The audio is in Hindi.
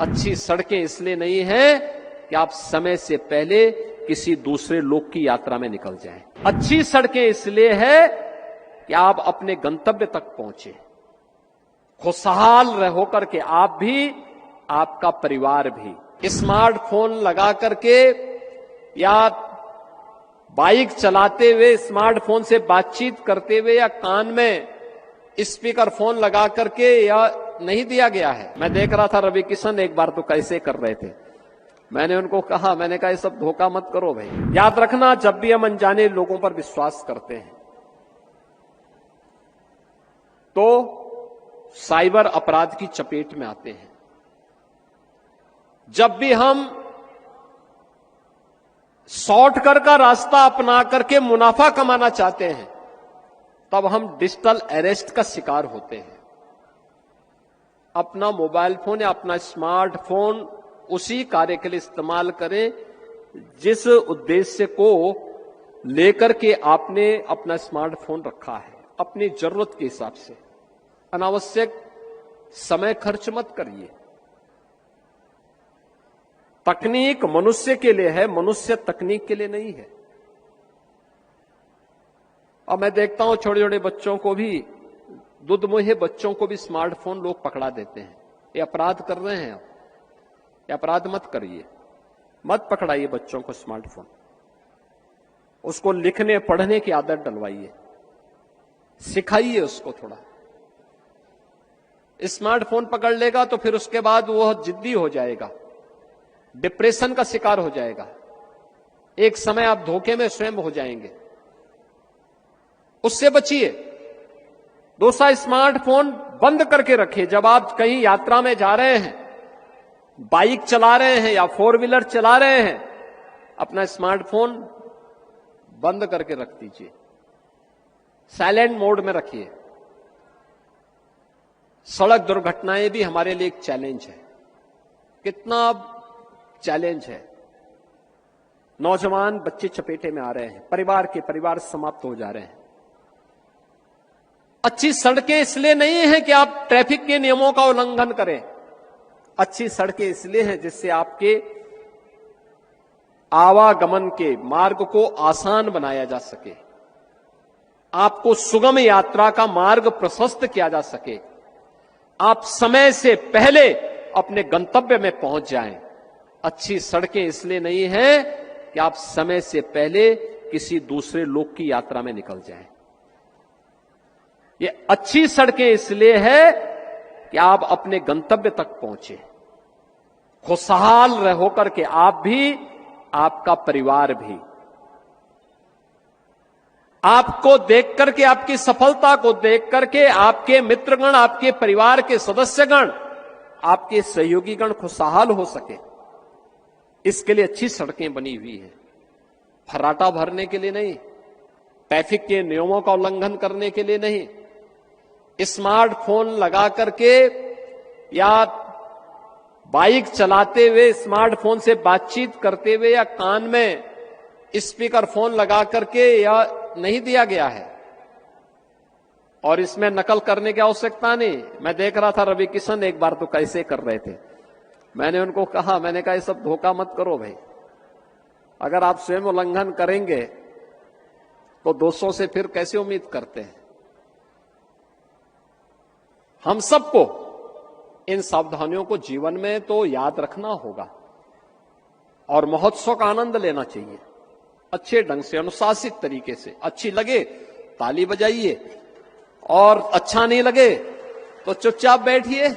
अच्छी सड़कें इसलिए नहीं हैं कि आप समय से पहले किसी दूसरे लोक की यात्रा में निकल जाएं। अच्छी सड़कें इसलिए है कि आप अपने गंतव्य तक पहुंचे, खुशहाल रहो करके आप भी, आपका परिवार भी। स्मार्टफोन लगा करके या बाइक चलाते हुए स्मार्टफोन से बातचीत करते हुए या कान में स्पीकर फोन लगा करके या नहीं दिया गया है। मैं देख रहा था रवि किशन एक बार तो कैसे कर रहे थे, मैंने उनको कहा, मैंने कहा ये सब धोखा मत करो भाई। याद रखना, जब भी हम अनजाने लोगों पर विश्वास करते हैं तो साइबर अपराध की चपेट में आते हैं। जब भी हम शॉर्टकट का रास्ता अपना करके मुनाफा कमाना चाहते हैं तब हम डिजिटल अरेस्ट का शिकार होते हैं। अपना मोबाइल फोन या अपना स्मार्टफोन उसी कार्य के लिए इस्तेमाल करें जिस उद्देश्य को लेकर के आपने अपना स्मार्टफोन रखा है, अपनी जरूरत के हिसाब से। अनावश्यक समय खर्च मत करिए। तकनीक मनुष्य के लिए है, मनुष्य तकनीक के लिए नहीं है। और मैं देखता हूं छोटे छोटे बच्चों को भी, दुधमुहे बच्चों को भी स्मार्टफोन लोग पकड़ा देते हैं। ये अपराध कर रहे हैं आप, ये अपराध मत करिए, मत पकड़ाइए बच्चों को स्मार्टफोन। उसको लिखने पढ़ने की आदत डलवाइए, सिखाइए उसको थोड़ा। स्मार्टफोन पकड़ लेगा तो फिर उसके बाद वो जिद्दी हो जाएगा, डिप्रेशन का शिकार हो जाएगा। एक समय आप धोखे में स्वयं हो जाएंगे, उससे बचिए। दूसरा, स्मार्टफोन बंद करके रखिए। जब आप कहीं यात्रा में जा रहे हैं, बाइक चला रहे हैं या 4 व्हीलर चला रहे हैं, अपना स्मार्टफोन बंद करके रख दीजिए, साइलेंट मोड में रखिए। सड़क दुर्घटनाएं भी हमारे लिए एक चैलेंज है। कितना चैलेंज है, नौजवान बच्चे चपेटे में आ रहे हैं, परिवार समाप्त हो जा रहे हैं। अच्छी सड़कें इसलिए नहीं है कि आप ट्रैफिक के नियमों का उल्लंघन करें, अच्छी सड़कें इसलिए हैं जिससे आपके आवागमन के मार्ग को आसान बनाया जा सके, आपको सुगम यात्रा का मार्ग प्रशस्त किया जा सके, आप समय से पहले अपने गंतव्य में पहुंच जाएं। अच्छी सड़कें इसलिए नहीं है कि आप समय से पहले किसी दूसरे लोक की यात्रा में निकल जाएं। ये अच्छी सड़कें इसलिए है कि आप अपने गंतव्य तक पहुंचे, खुशहाल रहो करके आप भी, आपका परिवार भी। आपको देख करके, आपकी सफलता को देख करके आपके मित्रगण, आपके परिवार के सदस्यगण, आपके सहयोगीगण खुशहाल हो सके, इसके लिए अच्छी सड़कें बनी हुई है। फर्राटा भरने के लिए नहीं, ट्रैफिक के नियमों का उल्लंघन करने के लिए नहीं। स्मार्टफोन लगा करके या बाइक चलाते हुए स्मार्टफोन से बातचीत करते हुए या कान में स्पीकर फोन लगा करके या नहीं दिया गया है। और इसमें नकल करने की आवश्यकता नहीं। मैं देख रहा था रवि किशन एक बार तो कैसे कर रहे थे, मैंने उनको कहा, मैंने कहा ये सब धोखा मत करो भाई। अगर आप स्वयं उल्लंघन करेंगे तो दोस्तों से फिर कैसे उम्मीद करते हैं। हम सबको इन सावधानियों को जीवन में तो याद रखना होगा और महोत्सव का आनंद लेना चाहिए, अच्छे ढंग से, अनुशासित तरीके से। अच्छी लगे ताली बजाइए और अच्छा नहीं लगे तो चुपचाप बैठिए।